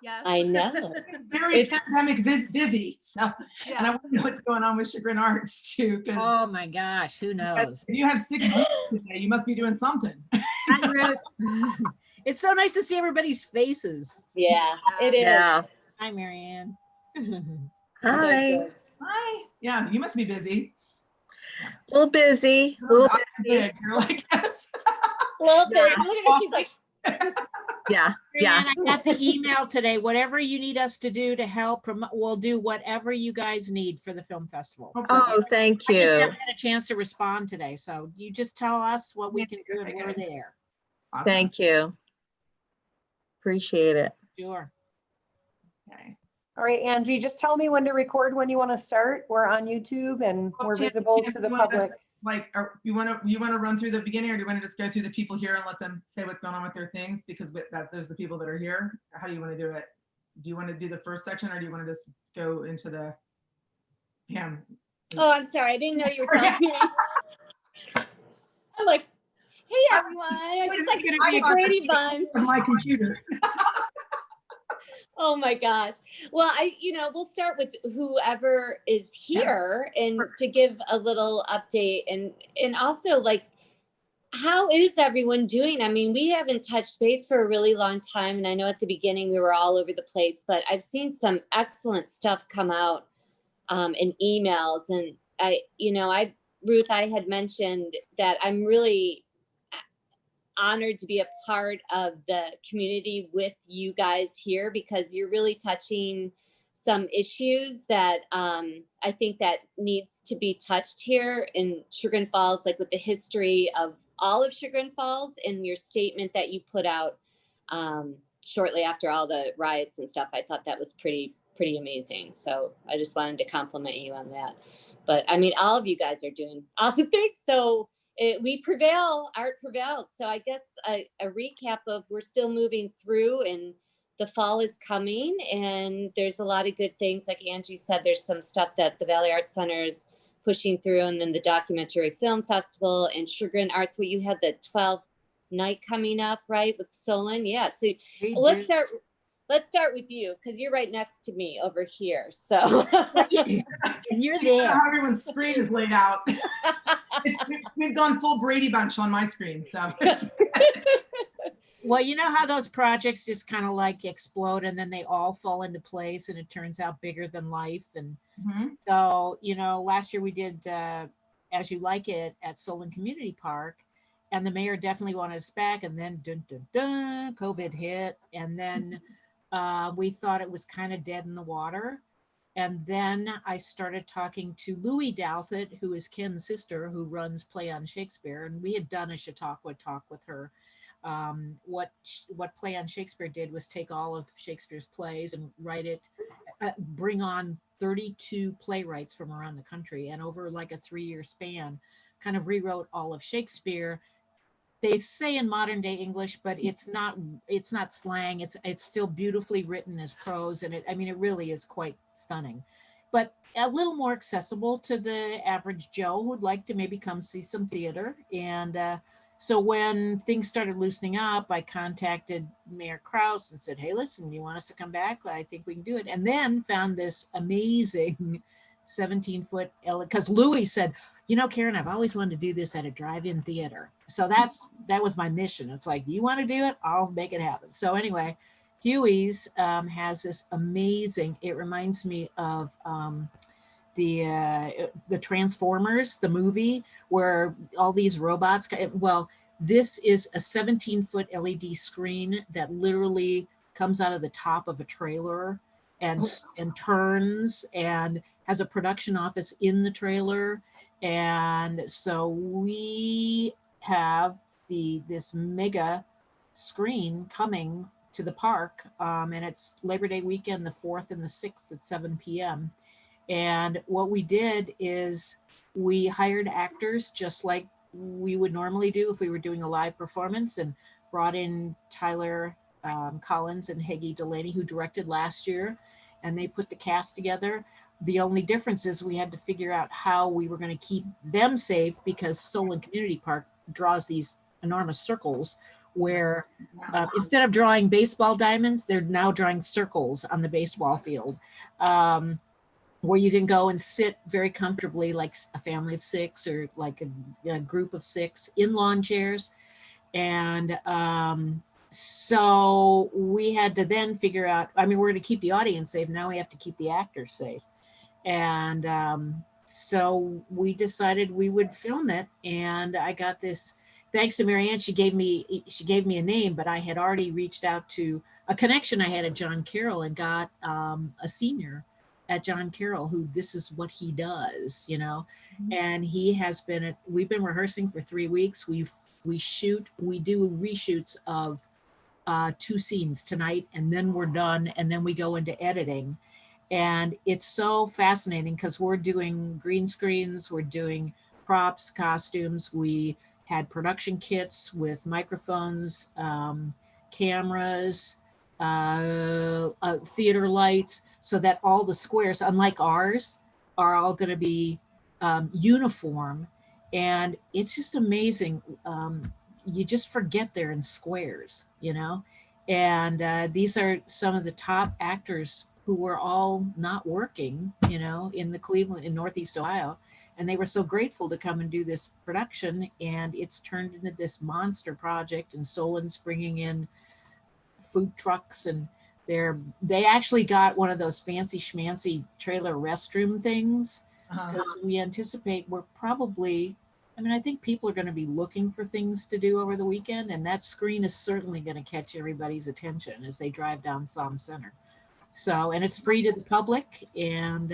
Yes. I know. Very It's- pandemic busy. So, and I Yeah. want to know what's going on with Chagrin Arts too, because Oh my gosh, who knows? if you have 6 Zooms today, you must be doing something. Hi, Ruth. It's so nice to see everybody's faces. Yeah, it is. Yeah. Hi, Marianne. Hi. good. Hi. Yeah, you must be busy. A little busy. A little Dr. busy. Big, you're like, yes. Well, Yeah. look at her. She's like, Yeah. Yeah. Marianne, I got the email today. Whatever you need us to do to help promote, we'll do whatever you guys need for the film festival. So Oh, thank I just you. haven't had a chance to respond today. So you just tell us what we can do and we're there. Awesome. Thank you. Appreciate it. Sure. Okay. All right, Angie, just tell me when to record, when you want to start. We're on YouTube and we're Okay, visible if to the you wanna- public. Like, you want to run through the beginning, or do you want to just go through the people here and let them say what's going on with their things? Because those are the people that are here. How do you want to do it? Do you want to do the first section, or do you want to just go into the Pam? oh, I'm sorry. I didn't know you were telling me. I'm like, hey, everyone. I'm just like I a thought- Brady Bunch. On my computer. Oh my gosh. Well, we'll start with whoever is here and to give a little update and also like, how is everyone doing? I mean, we haven't touched base for a really long time. And I know at the beginning we were all over the place, but I've seen some excellent stuff come out in emails. And Ruth, I had mentioned that I'm really honored to be a part of the community with you guys here, because you're really touching some issues that I think that needs to be touched here in Chagrin Falls, like with the history of all of Chagrin Falls and your statement that you put out shortly after all the riots and stuff. I thought that was pretty amazing. So I just wanted to compliment you on that. But I mean, all of you guys are doing awesome things. So we prevail, art prevails. So I guess a recap of we're still moving through and the fall is coming and there's a lot of good things. Like Angie said, there's some stuff that the Valley Arts Center is pushing through, and then the Documentary Film Festival and Chagrin Arts, where you had the 12th night coming up, right, with Solon. Yeah, so let's start with you, because you're right next to me over here. So You're I don't know there. how everyone's screen is laid out. We've gone full Brady Bunch on my screen, so. Well, you know how those projects just kind of like explode and then they all fall into place and it turns out bigger than life. And Mhm. so, last year we did As You Like It at Solon Community Park, and the mayor definitely wanted us back. And then COVID hit. And then we thought it was kind of dead in the water. And then I started talking to Louie Douthit, who is Ken's sister, who runs Play on Shakespeare. And we had done a Chautauqua talk with her. What Play on Shakespeare did was take all of Shakespeare's plays and write it, bring on 32 playwrights from around the country, and over like a 3-year span, kind of rewrote all of Shakespeare. They say in modern day English, but it's not slang. It's still beautifully written as prose, and it really is quite stunning, but a little more accessible to the average Joe who'd like to maybe come see some theater. And so when things started loosening up, I contacted Mayor Kraus and said, hey, listen, you want us to come back? I think we can do it. And then found this amazing 17-foot, because Louis said, Karen, I've always wanted to do this at a drive-in theater. So that was my mission. It's like, you want to do it? I'll make it happen. So anyway, Huey's has this amazing, it reminds me of the Transformers, the movie, where all these robots, well, this is a 17-foot LED screen that literally comes out of the top of a trailer and turns, and has a production office in the trailer. And so we have this mega screen coming to the park, and it's Labor Day weekend, the 4th and the 6th at 7 p.m. And what we did is we hired actors just like we would normally do if we were doing a live performance, and brought in Tyler Collins and Heggie Delaney, who directed last year, and they put the cast together. The only difference is we had to figure out how we were going to keep them safe, because Solon Community Park draws these enormous circles where instead of drawing baseball diamonds, they're now drawing circles on the baseball field, where you can go and sit very comfortably, like a family of 6 or like a group of 6 in lawn chairs. And so we had to then figure out, I mean, we're going to keep the audience safe. Now we have to keep the actors safe. And so we decided we would film it. And I got this, thanks to Marianne, she gave me a name, but I had already reached out to a connection I had at John Carroll and got a senior at John Carroll who this is what he does, you know. And he has been, we've been rehearsing for 3 weeks. We do reshoots of 2 scenes tonight, and then we're done, and then we go into editing. And it's so fascinating because we're doing green screens, we're doing props, costumes. We had production kits with microphones, cameras, theater lights, so that all the squares, unlike ours, are all going to be uniform. And it's just amazing. You just forget they're in squares, you know? And these are some of the top actors who were all not working, you know, in Northeast Ohio. And they were so grateful to come and do this production. And it's turned into this monster project. And Solon's bringing in food trucks, and they actually got one of those fancy schmancy trailer restroom things, because we anticipate we're probably, I mean, I think people are going to be looking for things to do over the weekend, and that screen is certainly going to catch everybody's attention as they drive down Somme Center. So, and it's free to the public, and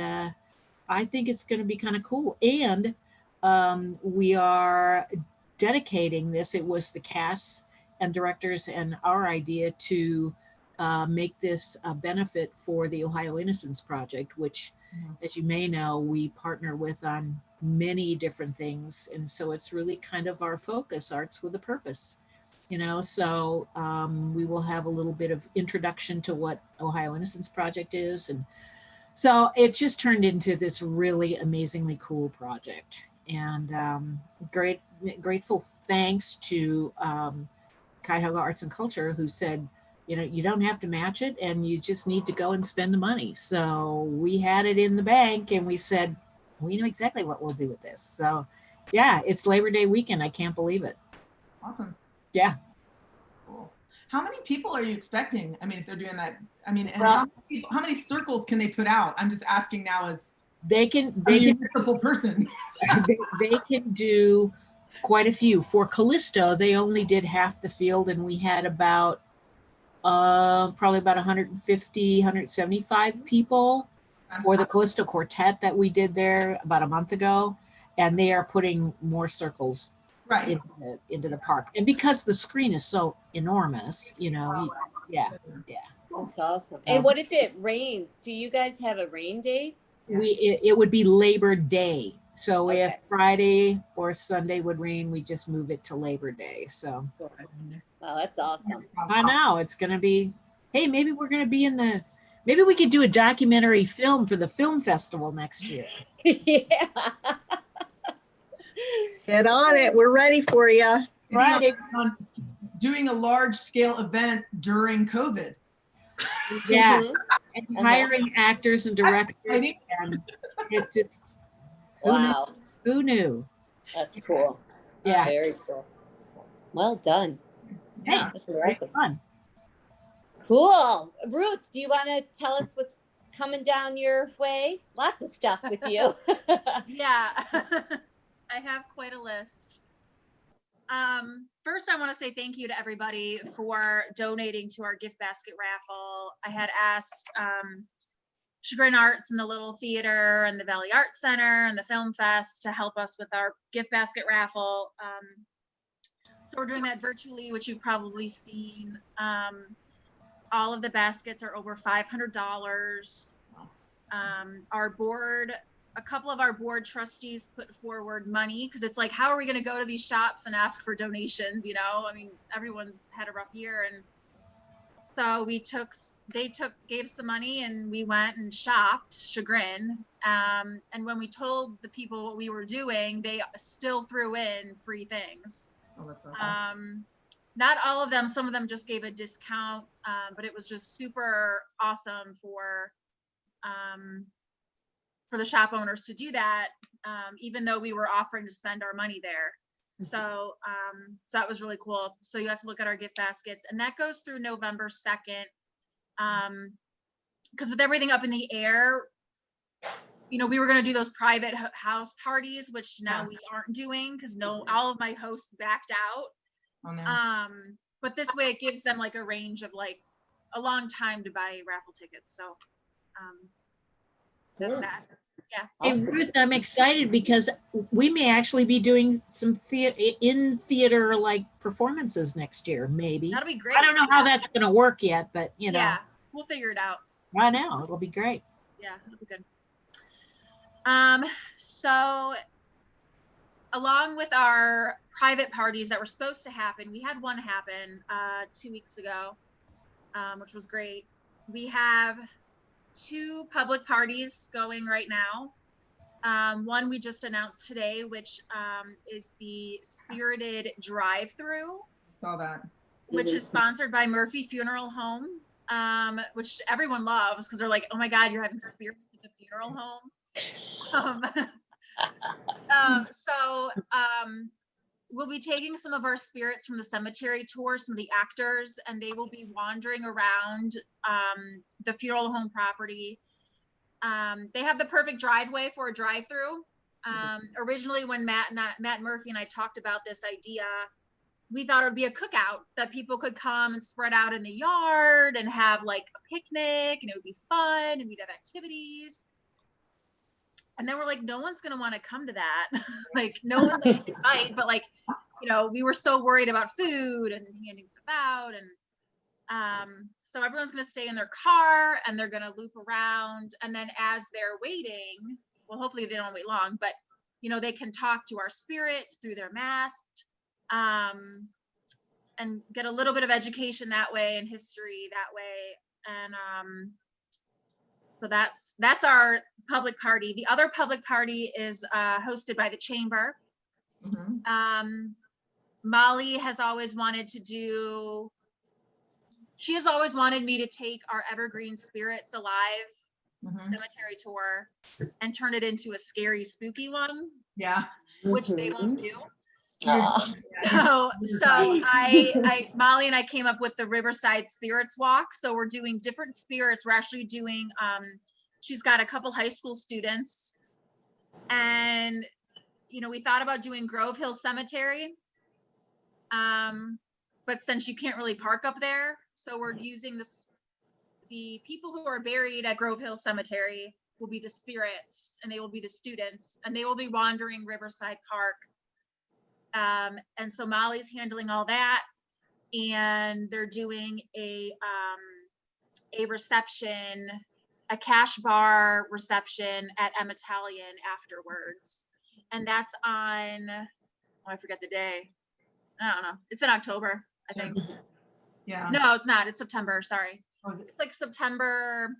I think it's going to be kind of cool. And we are dedicating this. It was the cast and directors and our idea to make this a benefit for the Ohio Innocence Project, which, as you may know, we partner with on many different things. And so it's really kind of our focus, arts with a purpose, you know. So we will have a little bit of introduction to what Ohio Innocence Project is. And so it just turned into this really amazingly cool project. And grateful thanks to Cuyahoga Arts and Culture, who said, you know, you don't have to match it, and you just need to go and spend the money. So we had it in the bank, and we said, we know exactly what we'll do with this. So yeah, it's Labor Day weekend. I can't believe it. Awesome. Yeah. Cool. How many people are you expecting? I mean, if they're doing that, I mean, and Well, how many circles can they put out? I'm just asking now as they can a municipal person. they can do quite a few. For Callisto, they only did half the field, and we had about probably about 150, 175 people for the Callisto Quartet that we did there about a month ago. And they are putting more circles Right. into the park. And because the screen is so enormous, you know, yeah. That's awesome. And what if it rains? Do you guys have a rain date? It would be Labor Day. So Okay. if Friday or Sunday would rain, we just move it to Labor Day. So Wow, that's awesome. I know it's going to be, hey, maybe we're going to be maybe we could do a documentary film for the film festival next year. Yeah. Get on it. We're ready for you. Right. Doing a large scale event during COVID. Yeah. Mhm. And hiring actors and directors. And it's just, Wow, who knew? that's cool. Yeah. Very cool. Well done. Hey, Yeah. That's very awesome. fun. Cool. Ruth, do you want to tell us what's coming down your way? Lots of stuff with you. Yeah, I have quite a list. First, I want to say thank you to everybody for donating to our gift basket raffle. I had asked Chagrin Arts and the Little Theater and the Valley Arts Center and the Film Fest to help us with our gift basket raffle. So we're doing that virtually, which you've probably seen. All of the baskets are over $500. Our board, a couple of our board trustees put forward money, because it's like, how are we going to go to these shops and ask for donations? You know, I mean, everyone's had a rough year, and so they gave some money, and we went and shopped Chagrin. And when we told the people what we were doing, they still threw in free things. Oh, that's awesome. not all of them, some of them just gave a discount, but it was just super awesome for the shop owners to do that, even though we were offering to spend our money there. So, so that was really cool. So you have to look at our gift baskets, and that goes through November 2nd. Because with everything up in the air, you know, we were going to do those private house parties, which now Yeah. we aren't doing because all of my hosts backed out. Oh, no. But this way it gives them like a range of like a long time to buy raffle tickets. So, that's Cool. that. Hey, Ruth, I'm excited because we may actually be doing some theater like performances next year, maybe. That'll be great. I don't know how that's going to work yet, but you know, Yeah, we'll figure it out. I know it'll be great. Yeah, it'll be good. So along with our private parties that were supposed to happen, we had one happen 2 weeks ago, which was great. We have 2 public parties going right now. One we just announced today, which is the Spirited Drive-Through, Saw that. which is sponsored by Murphy Funeral Home, which everyone loves because they're like, oh my God, you're having spirits at the funeral home. So we'll be taking some of our spirits from the cemetery tour, some of the actors, and they will be wandering around the funeral home property. They have the perfect driveway for a drive-through. Originally, when Matt Murphy and I talked about this idea, we thought it would be a cookout that people could come and spread out in the yard and have like a picnic, and it would be fun, and we'd have activities. And then we're like, no one's going to want to come to that. Like, no one might, but like, you know, we were so worried about food and handing stuff out. And so everyone's going to stay in their car and they're going to loop around. And then as they're waiting, well, hopefully they don't wait long, but, you know, they can talk to our spirits through their mask, and get a little bit of education that way and history that way. And so that's our public party. The other public party is hosted by the Chamber. Mhm. Molly has always wanted she has always wanted me to take our Evergreen Spirits Alive Mhm. cemetery tour and turn it into a scary, spooky one, Yeah. which they won't do. Aw. So Molly and I came up with the Riverside Spirits Walk. So we're doing different spirits. We're actually doing, she's got a couple high school students, and, you know, we thought about doing Grove Hill Cemetery. But since you can't really park up there, so we're using the people who are buried at Grove Hill Cemetery will be the spirits, and they will be the students, and they will be wandering Riverside Park. And so Molly's handling all that, and they're doing a reception, a cash bar reception at Italian afterwards. And that's on, oh, I forget the day. I don't know. It's in October, I think. Yeah. No, it's not. It's September. Sorry. Oh, is it? It's like September.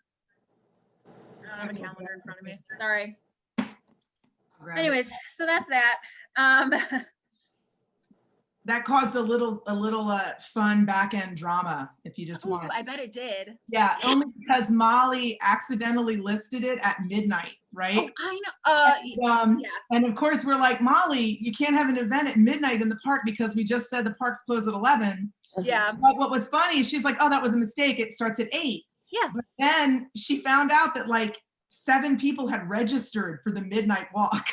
I don't have a calendar in front of me. Sorry. Grab it. Anyways, so that's that. That caused a little fun back end drama, if you just Ooh, want. I bet it did. Yeah, only because Molly accidentally listed it at midnight, right? I know. Yeah. And of course, we're like, Molly, you can't have an event at midnight in the park because we just said the park's closed at 11. Yeah. But what was funny, she's like, oh, that was a mistake. It starts at 8. Yeah. But then she found out that like 7 people had registered for the midnight walk.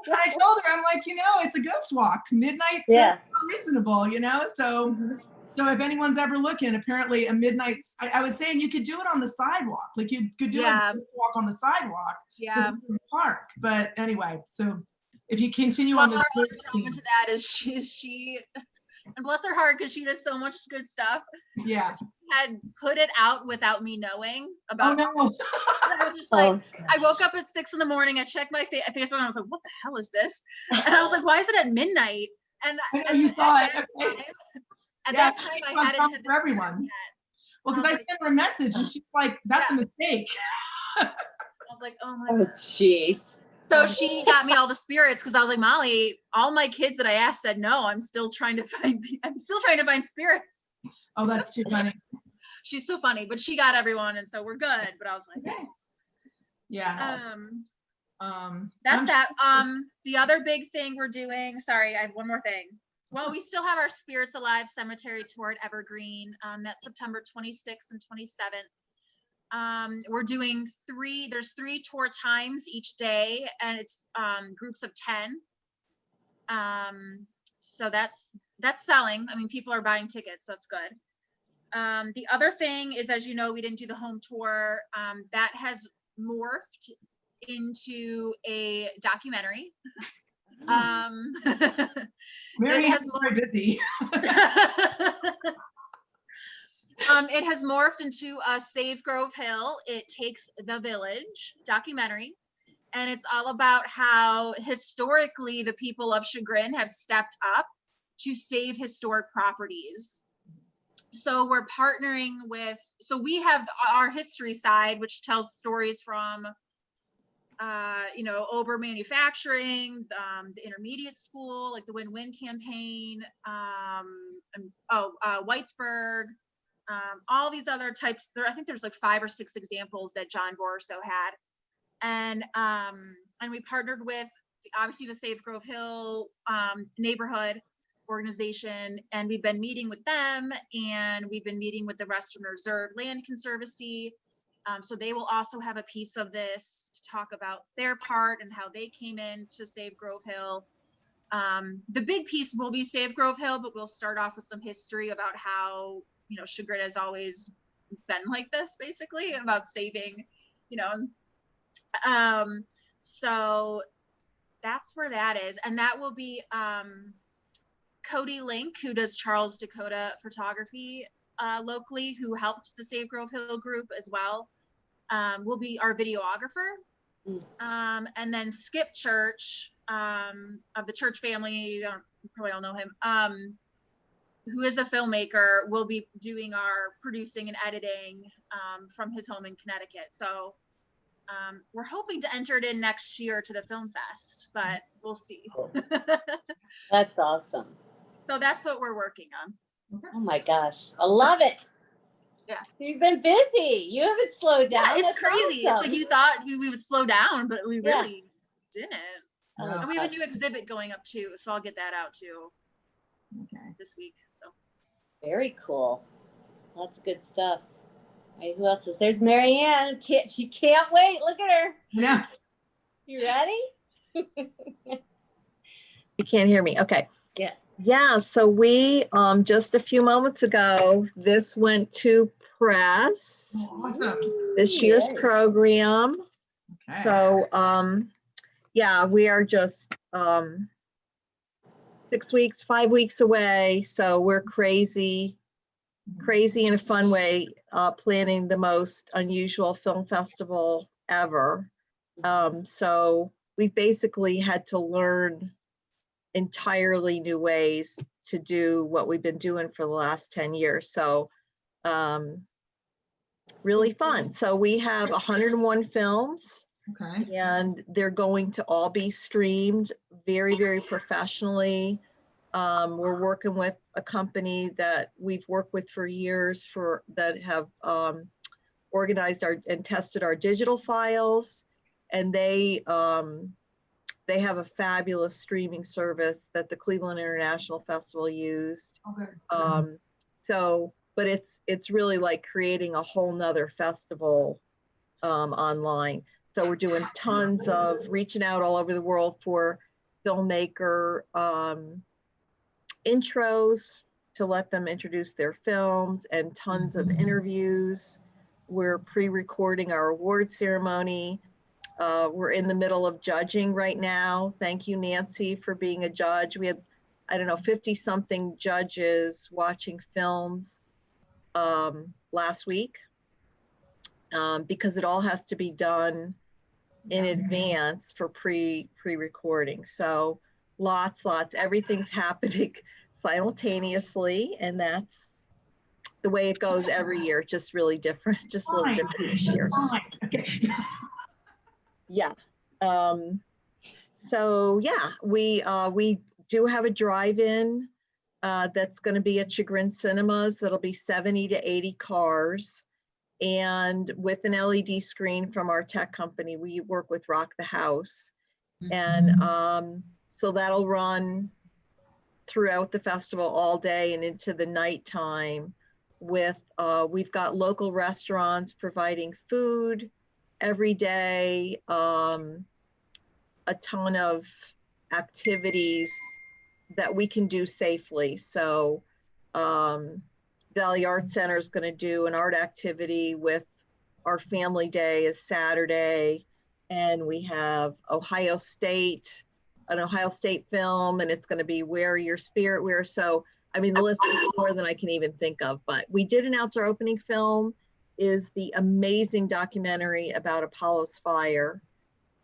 And I told her, I'm like, you know, it's a ghost walk. Midnight is Yeah. reasonable, you know? So if anyone's ever looking, apparently a midnight, I was saying you could do it on the sidewalk. Like you could do Yeah. a ghost walk on the sidewalk, Yeah. just in the park. But anyway, so if you continue Well, on this, our other first drama theme- to that is she and bless her heart, because she does so much good stuff, yeah. had put it out without me knowing Oh about no. I was just like, Oh, I woke up at 6 a.m. I checked my Facebook and I was like, what the hell is this? And I was like, why is it at midnight? And I know and you at saw that it. time- Okay. At Yeah, that time, it I caused hadn't drama had for everyone. yet. Well, because I sent her a message and she's like, that's a mistake. I was like, oh my oh, God. jeez. So she got me all the spirits because I was like, Molly, all my kids that I asked said no. I'm still trying to find spirits. Oh, that's too funny. She's so funny, but she got everyone, and so we're good. But I was like, hey. Yeah. That's I'm- that. The other big thing we're doing, sorry, I have one more thing. Well, we still have our Spirits Alive Cemetery tour at Evergreen. That's September 26th and 27th. We're doing there's 3 tour times each day, and it's groups of 10. So that's selling. I mean, people are buying tickets, so that's good. The other thing is, as you know, we didn't do the home tour. That has morphed into a documentary. Mary it has is very busy. It has morphed into a Save Grove Hill. It Takes the Village documentary. And it's all about how historically the people of Chagrin have stepped up to save historic properties. So we're partnering with, so we have our history side, which tells stories from, Ober Manufacturing, the intermediate school, like the Win-Win campaign, Whitesburg, all these other types. I think there's like 5 or 6 examples that John Borso had. And we partnered with obviously the Save Grove Hill neighborhood organization, and we've been meeting with them, and we've been meeting with the Western Reserve Land Conservancy. So they will also have a piece of this to talk about their part and how they came in to Save Grove Hill. The big piece will be Save Grove Hill, but we'll start off with some history about how, Chagrin has always been like this, basically, about saving, so that's where that is. And that will be Cody Link, who does Charles Dakota photography locally, who helped the Save Grove Hill group as well, will be our videographer. And then Skip Church of the Church family, you probably all know him, who is a filmmaker, will be doing our producing and editing from his home in Connecticut. So we're hoping to enter it in next year to the Film Fest, but we'll see. That's awesome. So that's what we're working on. Oh my gosh, I love it. Yeah. You've been busy. You haven't slowed down. Yeah, it's That's crazy. awesome. It's like you thought we would slow down, but we Yeah. really didn't. Oh, And we have a gosh. new exhibit going up too, so I'll get that out too Okay. this week. So Very cool. Lots of good stuff. All right, who else is there's Marianne? She can't wait. Look at her. Yeah. You ready? You can't hear me. Okay. Yeah. Yeah. So we, just a few moments ago, this went to press, Awesome. this year's Yay. program. Okay. So, yeah, we are just 5 weeks away. So we're crazy in a fun way, planning the most unusual film festival ever. So we basically had to learn entirely new ways to do what we've been doing for the last 10 years. So really fun. So we have 101 films. Okay. And they're going to all be streamed very, very professionally. We're working with a company that we've worked with for years that have organized and tested our digital files. And they have a fabulous streaming service that the Cleveland International Festival used. Okay. But it's really like creating a whole nother festival online. So we're doing tons of reaching out all over the world for filmmaker intros to let them introduce their films, and tons of interviews. We're pre-recording our award ceremony. We're in the middle of judging right now. Thank you, Nancy, for being a judge. We had, 50 something judges watching films last week, because it all has to be done in advance for pre-recording. So lots, everything's happening simultaneously, and that's the way it goes every year. Just really different, just a little different each year. Okay. Yeah. So yeah, we do have a drive-in that's going to be at Chagrin Cinemas. That'll be 70 to 80 cars. And with an LED screen from our tech company, we work with Rock the House. And so that'll run throughout the festival all day and into the nighttime with, we've got local restaurants providing food every day, a ton of activities that we can do safely. So Valley Art Center is going to do an art activity with our family day is Saturday. And we have an Ohio State film, and it's going to be Wear Your Spirit Wear. So, I mean, the list is more than I can even think of, but we did announce our opening film is the amazing documentary about Apollo's fire.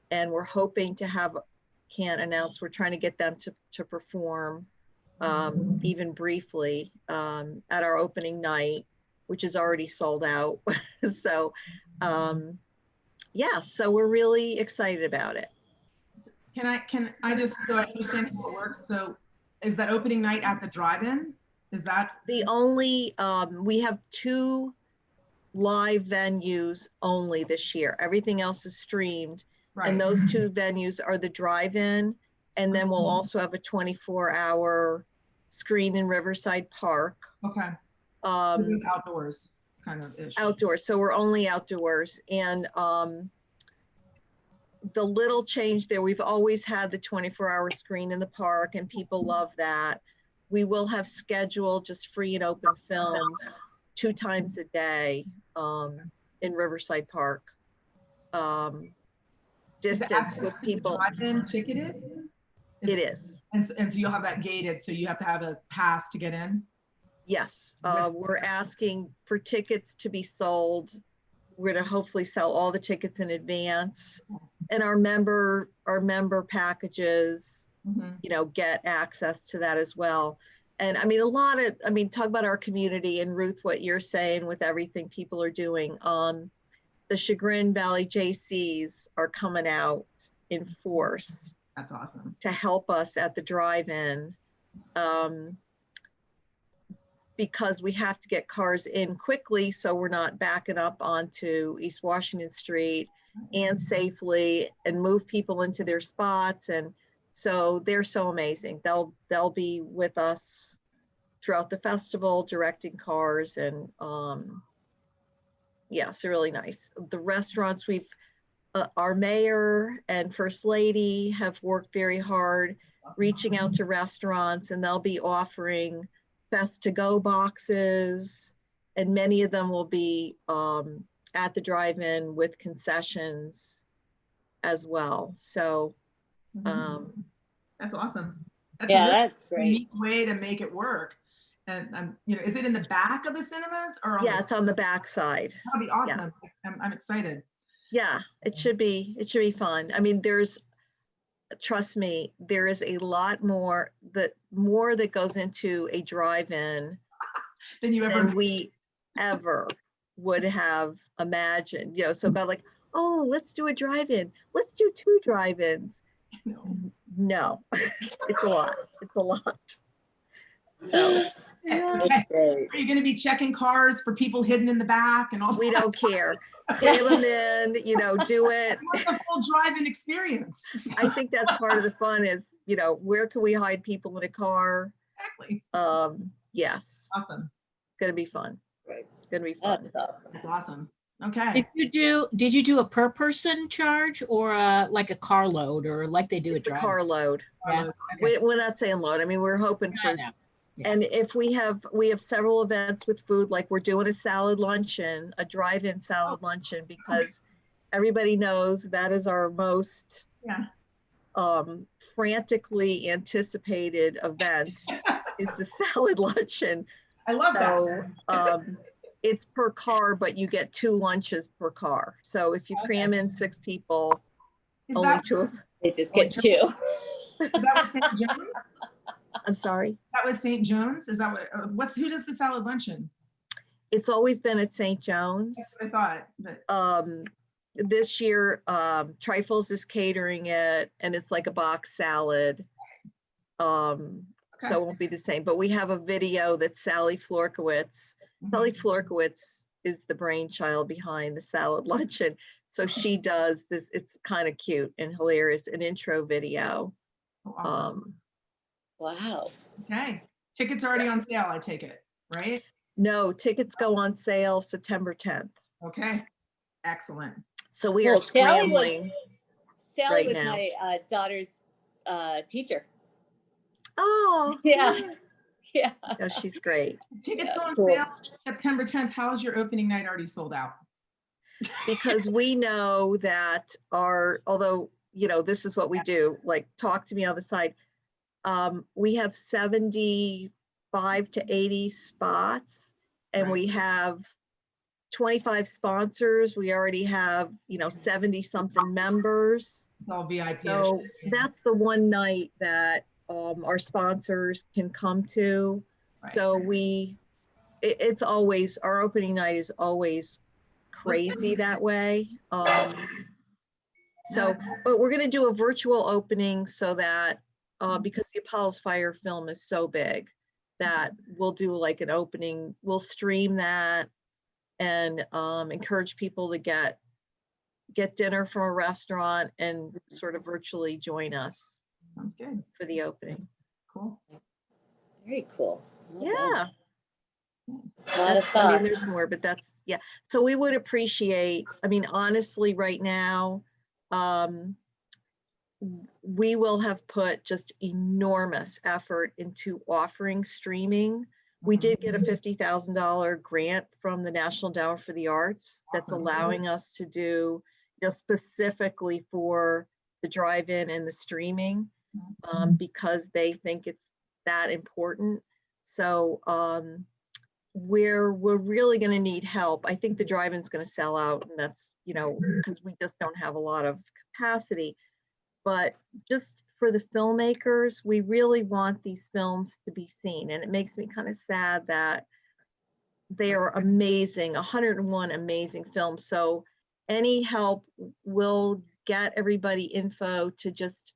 And we're hoping to have, can't announce, we're trying to get them to perform even briefly at our opening night, which is already sold out. So yeah, so we're really excited about it. Can I just, so I understand how it works, so is that opening night at the drive-in? Is that? The only, we have 2 live venues only this year. Everything else is streamed. Right. And those 2 venues are the drive-in, and then we'll also have a 24-hour screen in Riverside Park. Okay. Outdoors, it's kind of ish. Outdoors, so we're only outdoors. And the little change there, we've always had the 24-hour screen in the park, and people love that. We will have scheduled just free and open films 2 times a day in Riverside Park. Distance with people. Drive-in ticketed? It is. And so you'll have that gated, so you have to have a pass to get in? Yes, we're asking for tickets to be sold. We're going to hopefully sell all the tickets in advance, and our member packages, you know, get access to that as well. And I mean, talk about our community, and Ruth, what you're saying with everything people are doing. The Chagrin Valley JCs are coming out in force. That's awesome. To help us at the drive-in, because we have to get cars in quickly so we're not backing up onto East Washington Street, and safely, and move people into their spots. And so they're so amazing. They'll be with us throughout the festival, directing cars, and yeah, so really nice. The restaurants, our mayor and first lady have worked very hard reaching out to restaurants, and they'll be offering best to go boxes, and many of them will be at the drive-in with concessions as well. So that's awesome. That's Yeah, a really that's great. unique way to make it work. And you know, is it in the back of the cinemas or on yeah, it's on the back side. That'd be awesome. I'm excited. Yeah, it should be fun. I mean, trust me, there is a lot more that goes into a drive-in Than you ever. than we ever would have imagined. You know, so about like, oh, let's do a drive-in. Let's do 2 drive-ins. No, it's a lot. It's a lot. So Okay. Are you going to be checking cars for people hidden in the back and all? we don't care. Bring them in, you know, do it. What's the full drive-in experience? I think that's part of the fun is, you know, where can we hide people in a car? Exactly. Yes, Awesome. it's gonna be fun. Right. It's gonna be fun. That's awesome. That's awesome. Okay. Did you do a per person charge, or like a car load, or like they do at It's a drive? car load. Yeah. We're not saying load. I mean, we're hoping I for, know. and if we have several events with food, like we're doing a salad luncheon, a drive-in salad luncheon, because everybody knows that is our most Yeah. frantically anticipated event is the salad luncheon. I love So that. it's per car, but you get 2 lunches per car. So if you cram in 6 people, Is only that, 2 of, They just get 2. is that what St. John's? I'm sorry. That was St. John's? Is that who does the salad luncheon? It's always been at St. John's. That's what I thought, but this year, Trifles is catering it, and it's like a box salad. Okay. So it won't be the same, but we have a video that Sally Florkowitz, Sally Mhm. Florkowitz is the brainchild behind the salad luncheon. So she does this, it's kind of cute and hilarious, an intro video. Oh, awesome. Wow. Okay. Tickets already on sale, I take it, right? No, tickets go on sale September 10th. Okay. Excellent. So we are Well, Sally was- scrambling. Sally Right was now. my daughter's teacher. Oh. Yeah. Yeah. No, she's great. Tickets Yeah, go on cool. sale September 10th. How is your opening night already sold out? Because we know that although, this is what we do, like talk to me on the side. We have 75 to 80 spots and Right. we have 25 sponsors. We already have, 70 something members. It's all VIP. So that's the one night that our sponsors can come to. Right. So it's always, our opening night is always crazy that way. So, but we're gonna do a virtual opening so that, because the Apollo's Fire film is so big, that we'll do like an opening, we'll stream that and encourage people to get dinner from a restaurant and sort of virtually join us Sounds good. for the opening. Cool. Very cool. Well done. Yeah. A lot of I fun. mean, there's more, but that's, yeah. So we would appreciate, I mean, honestly, right now, we will have put just enormous effort into offering streaming. We Mhm. did get a $50,000 grant from the National Endowment for the Arts that's Awesome. allowing us to do, specifically for the drive-in and the streaming, because they think it's that important. So we're really going to need help. I think the drive-in's going to sell out, and that's, because we just don't have a lot of capacity. But just for the filmmakers, we really want these films to be seen. And it makes me kind of sad that they are amazing, 101 amazing films. So any help will get everybody info to just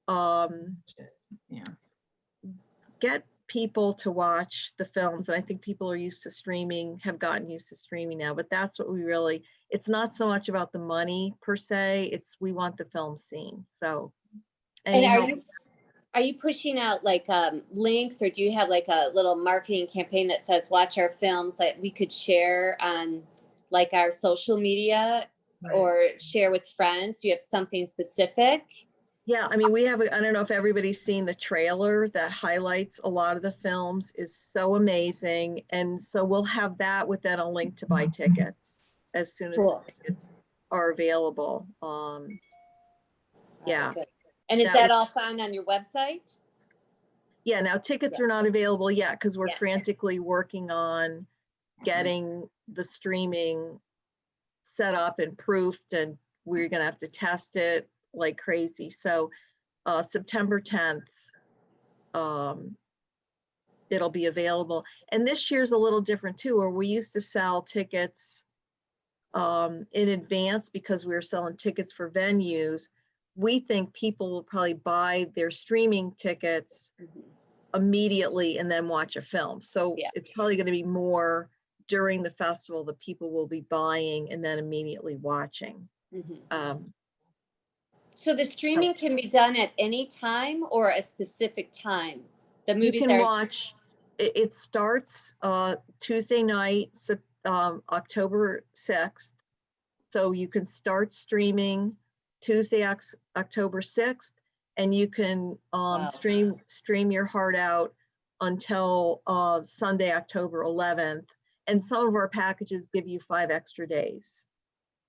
Yeah. get people to watch the films. And I think people are used to streaming, have gotten used to streaming now, but that's what we really, it's not so much about the money per se, it's we want the film seen. So. And any are help- you pushing out like links, or do you have like a little marketing campaign that says watch our films that we could share on like our social media Right. or share with friends? Do you have something specific? Yeah, I mean, we have, I don't know if everybody's seen the trailer that highlights a lot of the films, is so amazing. And so we'll have that with then a link to buy tickets as soon as Cool. the tickets are available. Yeah. Good. And is That that was- all found on your website? Yeah, now tickets Yeah. are not available yet because we're Yeah. frantically working on getting the streaming set up and proofed, and we're gonna have to test it like crazy. So September 10th, it'll be available. And this year's a little different too, where we used to sell tickets in advance because we were selling tickets for venues. We think people will probably buy their streaming tickets immediately and then watch a film. So Yeah. it's probably going to be more during the festival that people will be buying and then immediately watching. So the streaming can be done at any time or a specific time? The You movies can are watch, it starts Tuesday night, October 6th. So you can start streaming Tuesday, October 6th, and you can Wow. stream your heart out until Sunday, October 11th. And some of our packages give you 5 extra days.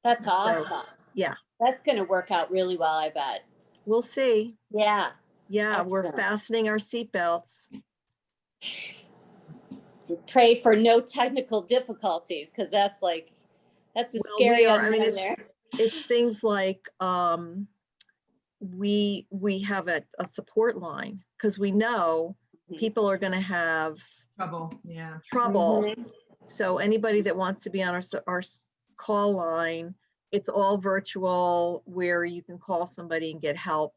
That's awesome. Yeah. That's going to work out really well, I bet. We'll see. Yeah. Yeah, we're Excellent. fastening our seatbelts. Pray for no technical difficulties, because that's a Well, scary we are. I unknown mean, there. It's things like we have a support line because we know people are going to have Trouble. Yeah. trouble. Mhm. So anybody that wants to be on our call line, it's all virtual where you can call somebody and get help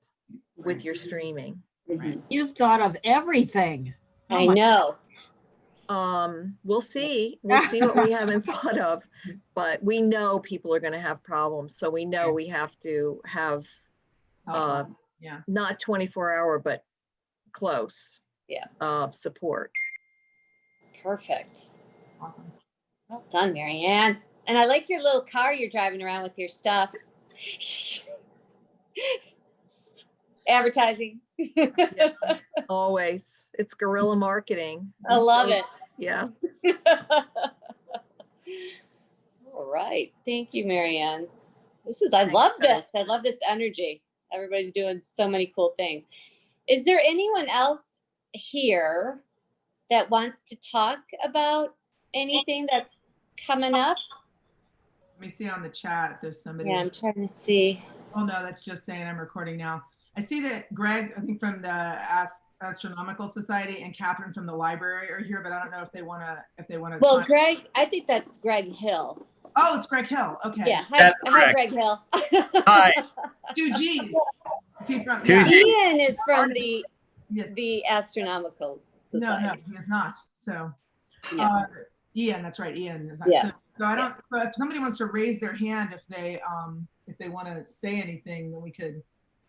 with your streaming. Mhm. You've thought of everything. Oh I my- know. We'll see what we haven't thought of, but we know people are going to have problems. So we know we have to have Yeah. not 24-hour, but close. Yeah. Support. Perfect. Awesome. Well done, Marianne. And I like your little car you're driving around with your stuff. Advertising. Always. It's guerrilla marketing. I love it. Yeah. All right. Thank you, Marianne. I Thanks, love guys. this. I love this energy. Everybody's doing so many cool things. Is there anyone else here that wants to talk about anything that's coming up? Let me see on the chat if there's somebody. Yeah, I'm trying to see. Oh, no, that's just saying I'm recording now. I see that Greg, I think from the Astronomical Society, and Catherine from the library are here, but I don't know if they want to. Well, Greg, I think that's Greg Hill. Oh, it's Greg Hill. Okay. Yeah. Hi, That's hi correct. Greg Hill. Hi. 2Gs. Is he from? Two Yeah. Gs. Ian is from Yes. the Astronomical No, Society. he is not. So, Yeah. Ian, that's right. Ian is not. Yeah. So I don't. So if somebody wants to raise their hand, if they want to say anything, then we could.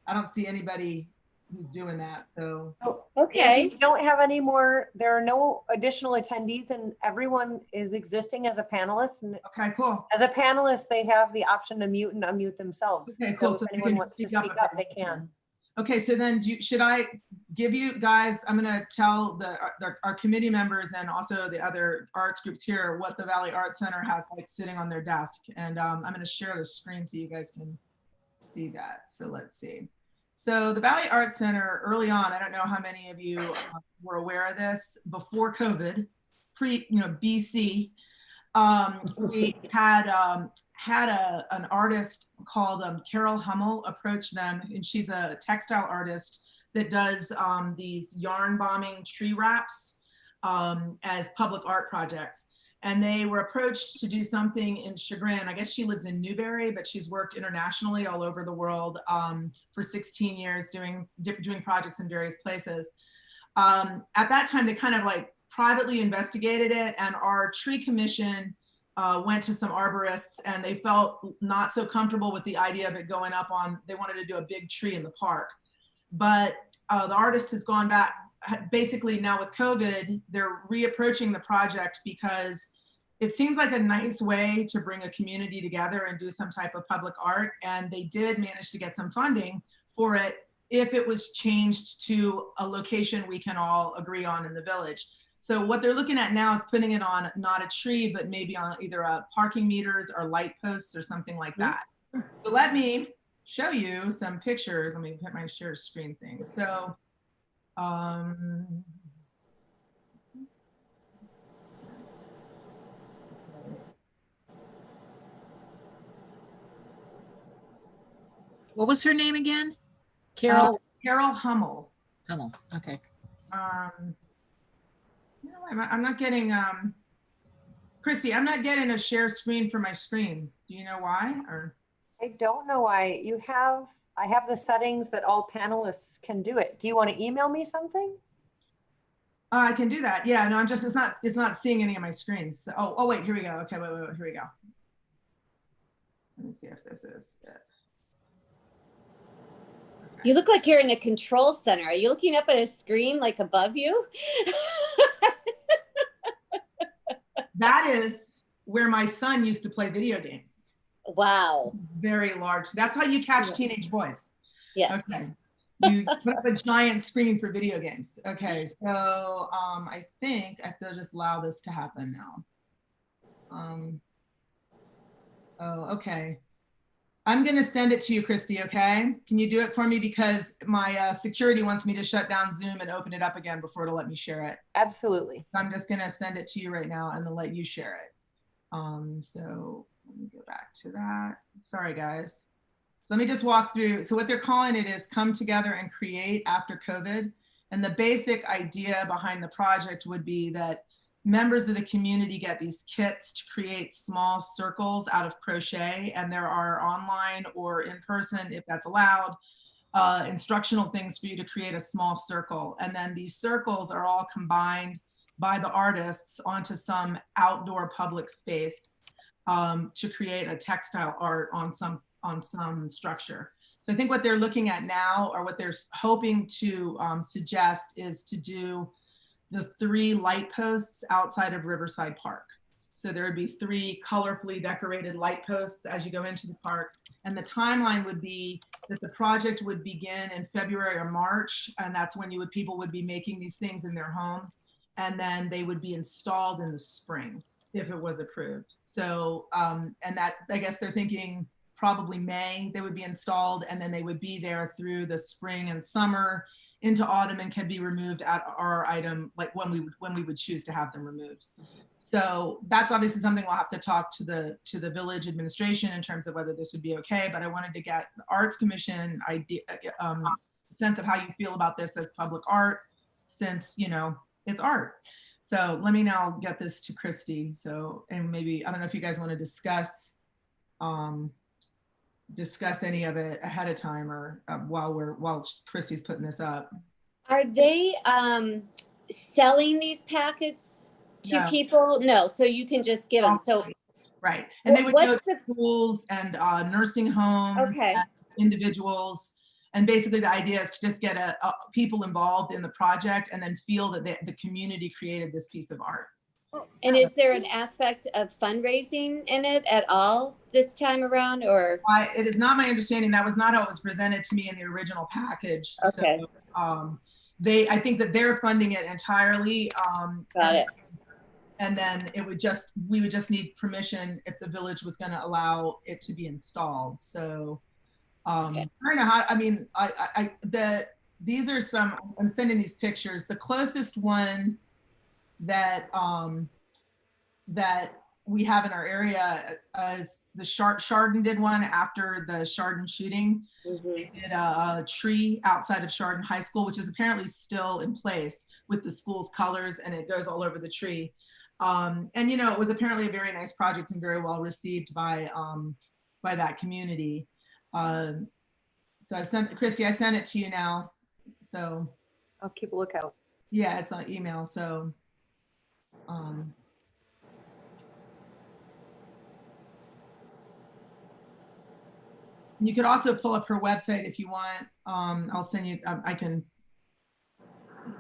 I don't see anybody who's doing that. So. If Okay. you don't have any more, there are no additional attendees and everyone is existing as a panelist. And Okay. Cool. as a panelist, they have the option to mute and unmute themselves. Okay. Cool. So So if they anyone can wants to speak up speak if up, they they want to. can. Okay, so then should I give you guys, I'm gonna tell our committee members and also the other arts groups here what the Valley Arts Center has like sitting on their desk. And I'm gonna share the screen so you guys can see that. So let's see. So the Valley Arts Center early on, I don't know how many of you were aware of this, before COVID, BC, we had an artist called Carol Hummel approach them, and she's a textile artist that does these yarn bombing tree wraps as public art projects. And they were approached to do something in Chagrin. I guess she lives in Newbury, but she's worked internationally all over the world for 16 years doing projects in various places. At that time, they kind of like privately investigated it, and our tree commission went to some arborists, and they felt not so comfortable with the idea of it going up on, they wanted to do a big tree in the park. But the artist has gone back, basically now with COVID, they're reapproaching the project because it seems like a nice way to bring a community together and do some type of public art. And they did manage to get some funding for it if it was changed to a location we can all agree on in the village. So what they're looking at now is putting it on not a tree, but maybe on either a parking meters or light posts or something like that. So let me show you some pictures. Let me hit my share screen thing. So, What was her name again? Carol Carol Hummel. Hummel. Okay. No, I'm not getting, Christy, I'm not getting a share screen for my screen. Do you know why? Or I don't know why I have the settings that all panelists can do it. Do you want to email me something? I can do that. Yeah, no, it's not seeing any of my screens. So, oh, wait, here we go. Okay, wait, here we go. Let me see if this is it. You look like you're in a control center. Are you looking up at a screen like above you? That is where my son used to play video games. Wow. Very large. That's how you catch teenage boys. Yes. Okay. You put up a giant screen for video games. Okay, so I think I have to just allow this to happen now. Oh, okay. I'm gonna send it to you, Christy, okay? Can you do it for me? Because my security wants me to shut down Zoom and open it up again before it'll let me share it. Absolutely. I'm just gonna send it to you right now and then let you share it. So let me go back to that. Sorry, guys. So let me just walk through. So what they're calling it is Come Together and Create After COVID. And the basic idea behind the project would be that members of the community get these kits to create small circles out of crochet, and there are online or in person, if that's allowed, instructional things for you to create a small circle. And then these circles are all combined by the artists onto some outdoor public space to create a textile art on some structure. So I think what they're looking at now, or what they're hoping to suggest, is to do the 3 light posts outside of Riverside Park. So there would be 3 colorfully decorated light posts as you go into the park. And the timeline would be that the project would begin in February or March, and that's when people would be making these things in their home. And then they would be installed in the spring if it was approved. So, and that, I guess they're thinking probably May they would be installed, and then they would be there through the spring and summer into autumn, and can be removed at our item, like when we would choose to have them removed. So that's obviously something we'll have to talk to the village administration in terms of whether this would be okay. But I wanted to get the Arts Commission idea, sense of how you feel about this as public art, since, you know, it's art. So let me now get this to Christy. So, and maybe, I don't know if you guys want to discuss any of it ahead of time, or while Christy's putting this up. Are they selling these packets to No. people? No, so you can just give them. So right, and they would what's go to the- schools and nursing homes, Okay. and individuals, and basically the idea is to just get people involved in the project, and then feel that the community created this piece of art. And is there an aspect of fundraising in it at all this time around, or? It is not my understanding. That was not how it was presented to me in the original package. Okay. So I think that they're funding it entirely. Got it. And then we would just need permission if the village was going to allow it to be installed. So Okay. I don't know how, I mean, these are some, I'm sending these pictures. The closest one that we have in our area is the Chardon did one after the Chardon shooting. Mhm. They did a tree outside of Chardon High School, which is apparently still in place with the school's colors, and it goes all over the tree. And, you know, it was apparently a very nice project and very well received by that community. So I sent, Christy, I sent it to you now. So I'll keep a lookout. yeah, it's on email. So you could also pull up her website if you want. I'll send you,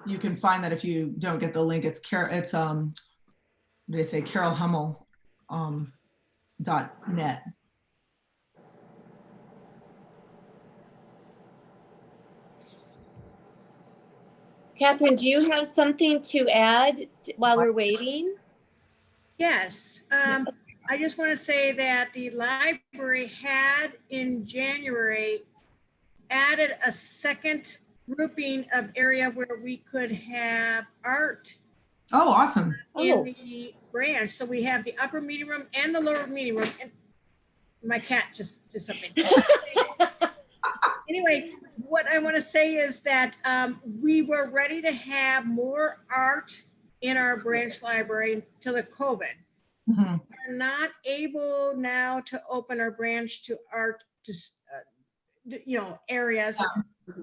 you can find that if you don't get the link. It's what did I say? CarolHummel .net. Catherine, do you have something to add while we're waiting? Yes, I just want to say that the library had in January added a second grouping of area where we could have art Oh, awesome. Oh. in the branch. So we have the upper meeting room and the lower meeting room. And my cat just did something. Anyway, what I want to say is that we were ready to have more art in our branch library till the COVID. Mhm. We're not able now to open our branch to art, just, areas.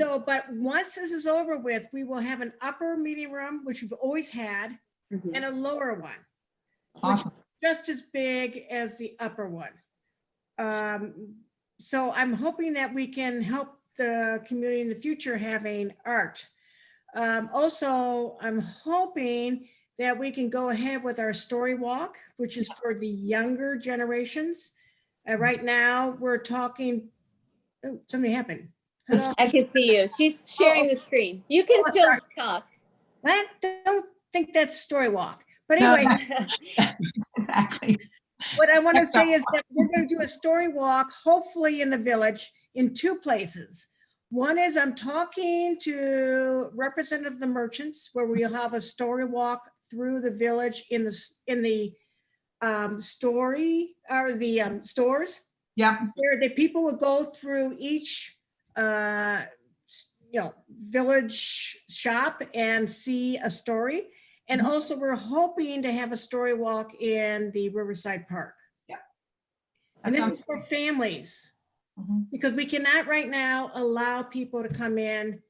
So, but once this is over with, we will have an upper meeting room, which we've always had, Mhm. and a lower one, Awesome. just as big as the upper one. So I'm hoping that we can help the community in the future having art. Also, I'm hoping that we can go ahead with our story walk, which is for the younger generations. Right now, we're talking, oh, something happened. Hello? I can see you. She's sharing the screen. You can Oh, still sorry. talk. I don't think that's story walk. But No, anyway, Exactly. what I want to say is that we're going to do a story walk, hopefully in the village, in 2 places. One is I'm talking to representative of the merchants, where we'll have a story walk through the village in the story, or the stores, Yep. where the people will go through each village shop and see a story. And Mhm. also, we're hoping to have a story walk in the Riverside Park. That And this sounds is for families, Mhm. because we cannot right now allow people to come in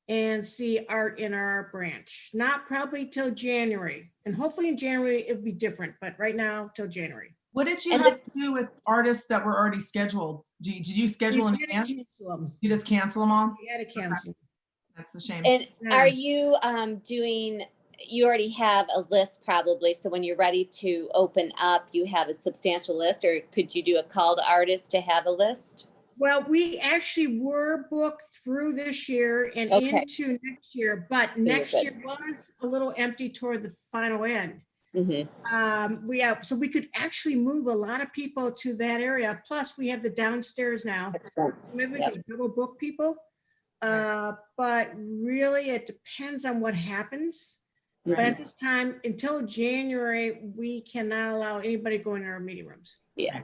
and see art in our branch. Not probably till January. And hopefully in January it'll be different, but right now till January. What did you And have this- to do with artists that were already scheduled? Did you schedule in We had to advance? cancel them. You just cancel them all? We had to cancel. That's a shame. And Yeah. are you doing, you already have a list probably, so when you're ready to open up, you have a substantial list, or could you do a call to artists to have a list? Well, we actually were booked through this year and Okay. into next year, but you're next good. year was a little empty toward the final end. Mhm. So we could actually move a lot of people to that area. Plus, we have the downstairs now. Excellent. Maybe we Yep. can double book people. But really, it depends on what happens. But at this time, until January, we cannot allow anybody going in our meeting rooms. Yeah.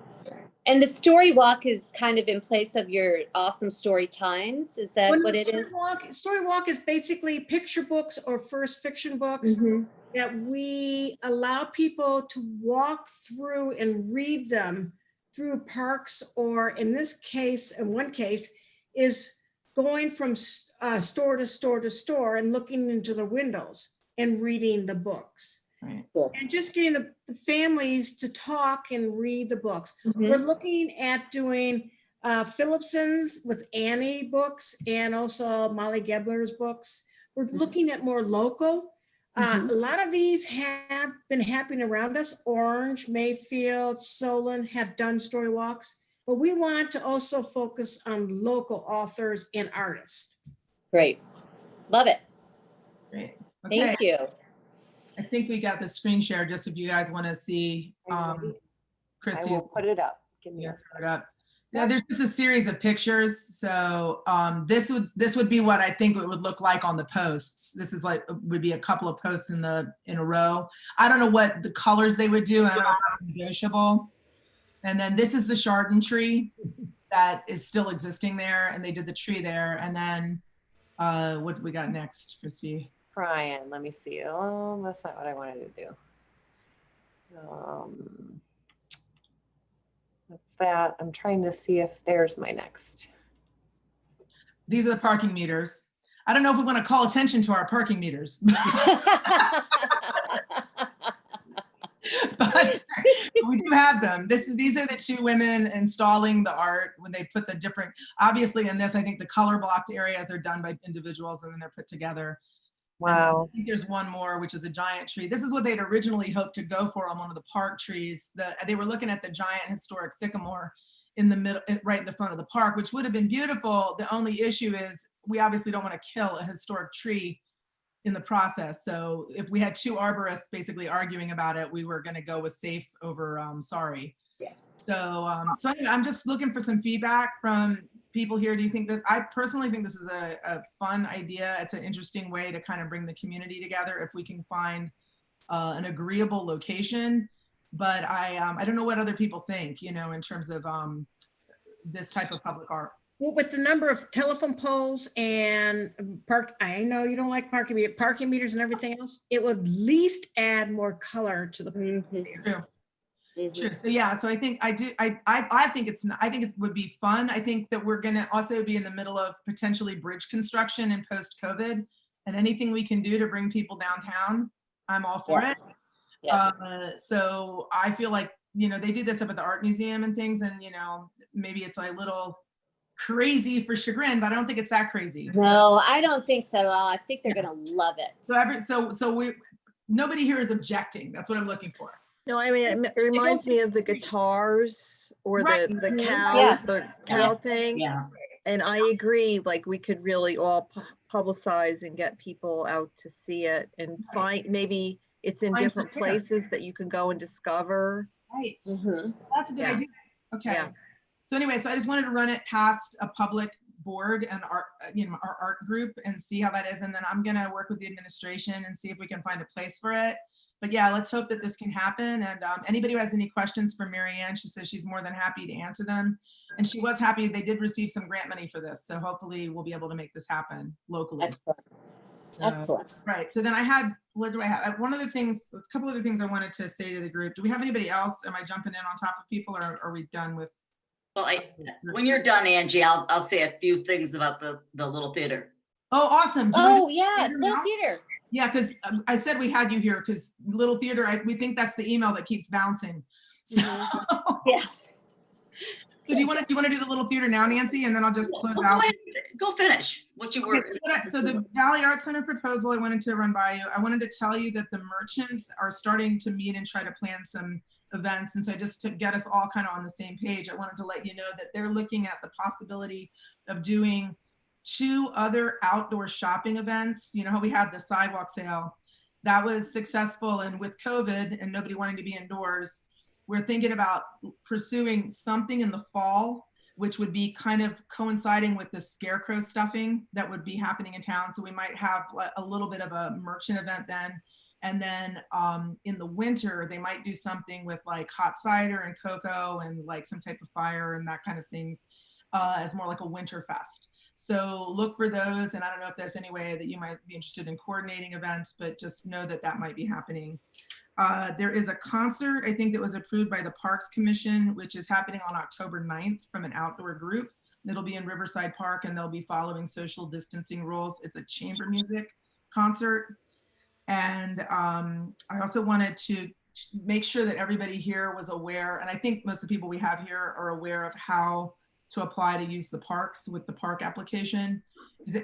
And the story walk is kind of in place of your awesome story times. Is that When what the it is? Story walk is basically picture books or first fiction books Mhm. that we allow people to walk through and read them through parks, or in this case, in one case, is going from store to store to store and looking into the windows and reading the books. Right. Cool. And just getting the families to talk and read the books. Mhm. We're looking at doing Phillipson's with Annie books and also Molly Gebler's books. We're looking at more local. Mhm. A lot of these have been happening around us. Orange, Mayfield, Solon have done story walks, but we want to also focus on local authors and artists. Great. Love it. Great. Okay. Thank you. I think we got the screen share just if you guys want to see Are you ready? I Christy. will put it up. Give me Yeah, a put it up. Yeah, there's just a series of pictures. So this would be what I think it would look like on the posts. This is like would be a couple of posts in a row. I don't know what the colors they would do. I don't know if that's negotiable. And then this is the Chardon tree that is still existing there, and they did the tree there. And then what we got next, Christy? Brian, let me see. Oh, that's not what I wanted to do. That's that. I'm trying to see if there's my next. These are the parking meters. I don't know if we want to call attention to our parking meters, but we do have them. These are the two women installing the art when they put the different, obviously in this, I think the color blocked areas are done by individuals and then they're put together. Wow. I think there's one more, which is a giant tree. This is what they'd originally hoped to go for on one of the park trees. They were looking at the giant historic sycamore in the middle, right in the front of the park, which would have been beautiful. The only issue is we obviously don't want to kill a historic tree in the process. So if we had two arborists basically arguing about it, we were going to go with safe over sorry. Yeah. So anyway, I'm just looking for some feedback from people here. Do you think that, I personally think this is a fun idea. It's an interesting way to kind of bring the community together if we can find an agreeable location. But I don't know what other people think, you know, in terms of this type of public art. Well, with the number of telephone poles and I know you don't like parking meters and everything else, it would at least add more color to the. Mhm. True. Mhm. Sure. So yeah, so I think I think it would be fun. I think that we're going to also be in the middle of potentially bridge construction and post-COVID, and anything we can do to bring people downtown, I'm all for it. Yeah. So I feel like, you know, they do this up at the art museum and things, and you know, maybe it's a little crazy for Chagrin, but I don't think it's that crazy. No, I don't think so at all. I think they're Yeah. gonna love it. Nobody here is objecting. That's what I'm looking for. No, I mean, it reminds me of the guitars or Right. the Mhm. cow, Yeah. the cow thing. Yeah. And I agree, like we could really all publicize and get people out to see it and find, maybe it's in Find different it there. places that you can go and discover. Right. Mhm. That's a good Yeah. idea. Okay. Yeah. So anyway, so I just wanted to run it past a public board and our art group and see how that is. And then I'm going to work with the administration and see if we can find a place for it. But yeah, let's hope that this can happen. And anybody who has any questions for Mary Ann, she says she's more than happy to answer them. And she was happy they did receive some grant money for this. So hopefully we'll be able to make this happen locally. Excellent. So, Excellent. right. So then what do I have? One of the things, a couple other things I wanted to say to the group. Do we have anybody else? Am I jumping in on top of people, or are we done with? Well, when you're done, Angie, I'll say a few things about the little theater. Oh, awesome. Do you want Oh, to- yeah, theater Little now? Theater. Yeah, because I said we had you here because Little Theater, we think that's the email that keeps bouncing. So, Yeah. so do you want to do the Little Theater now, Nancy, and then I'll just close Well, out. go ahead, go finish what you Okay, were. so the Valley Arts Center proposal I wanted to run by you. I wanted to tell you that the merchants are starting to meet and try to plan some events. And so just to get us all kind of on the same page, I wanted to let you know that they're looking at the possibility of doing 2 other outdoor shopping events. You know how we had the sidewalk sale? That was successful, and with COVID and nobody wanting to be indoors, we're thinking about pursuing something in the fall, which would be kind of coinciding with the scarecrow stuffing that would be happening in town. So we might have a little bit of a merchant event then. And then in the winter, they might do something with like hot cider and cocoa and like some type of fire and that kind of things as more like a winter fest. So look for those. And I don't know if there's any way that you might be interested in coordinating events, but just know that that might be happening. There is a concert, I think, that was approved by the Parks Commission, which is happening on October 9th from an outdoor group. It'll be in Riverside Park, and they'll be following social distancing rules. It's a chamber music concert. And I also wanted to make sure that everybody here was aware, and I think most of the people we have here are aware of how to apply to use the parks with the park application. Yeah,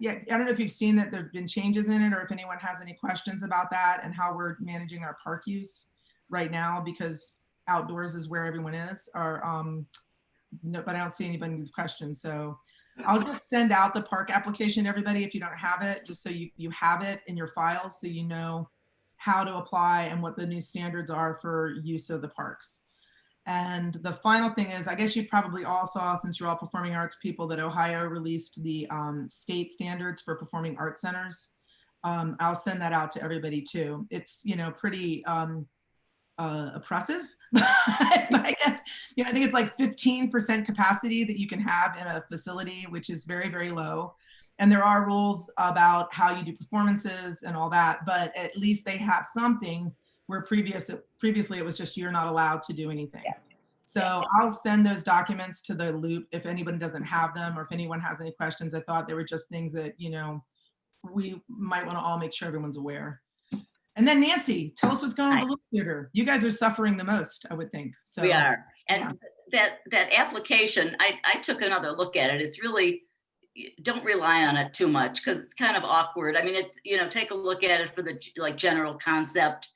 I don't know if you've seen that there've been changes in it, or if anyone has any questions about that and how we're managing our park use right now, because outdoors is where everyone is, or no, but I don't see anybody with questions. So I'll just send out the park application to everybody if you don't have it, just so you have it in your files so you know how to apply and what the new standards are for use of the parks. And the final thing is, I guess you probably all saw, since you're all performing arts people, that Ohio released the state standards for performing arts centers. I'll send that out to everybody too. It's, you know, pretty oppressive, but I guess, you know, I think it's like 15% capacity that you can have in a facility, which is very, very low. And there are rules about how you do performances and all that, but at least they have something where previously it was just you're not allowed to do anything. Yeah. So I'll send those documents to the loop if anyone doesn't have them, or if anyone has any questions. I thought they were just things that, you know, we might want to all make sure everyone's aware. And then Nancy, tell us what's going on with the Little Theater. You guys are suffering the most, I would think. So we are. And that application, I took another look at it. It's really, don't rely on it too much because it's kind of awkward. I mean, it's, you know, take a look at it for the like general concept.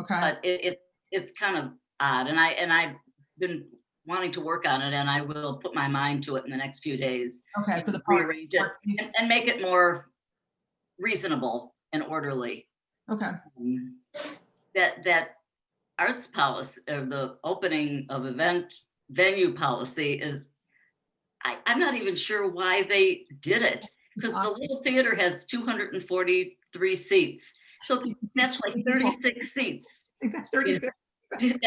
Okay. But it's kind of odd, and I've been wanting to work on it, and I will put my mind to it in the next few days. Okay, for the rearrange it and make it more reasonable and orderly. Okay. That arts policy, or the opening of event venue policy, is I'm not even sure why they did it, because the Little Theater has 243 seats. So that's like 36 seats. Exactly, 36.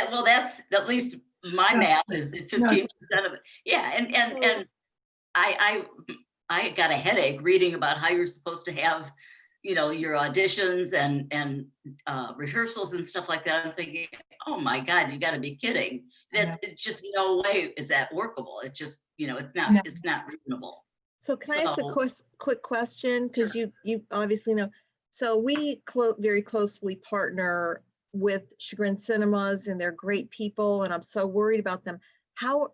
Well, that's at least my math is 15% of it. Yeah, and I got a headache reading about how you're supposed to have, you know, your auditions and rehearsals and stuff like that. I'm thinking, oh my God, you got to be kidding! That it's just no way is that workable. It's just, you know, it's not reasonable. So can I ask a quick question? Because you obviously know. So we very closely partner with Chagrin Cinemas, and they're great people, and I'm so worried about them.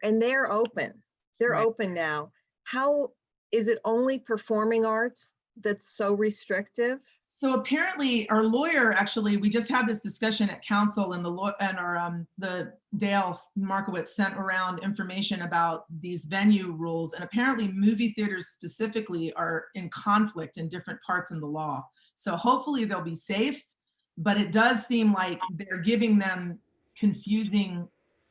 And they're open. They're open now. How is it only performing arts that's so restrictive? So apparently our lawyer, actually, we just had this discussion at council, and the Dale Markowitz sent around information about these venue rules, and apparently movie theaters specifically are in conflict in different parts in the law. So hopefully they'll be safe, but it does seem like they're giving them confusing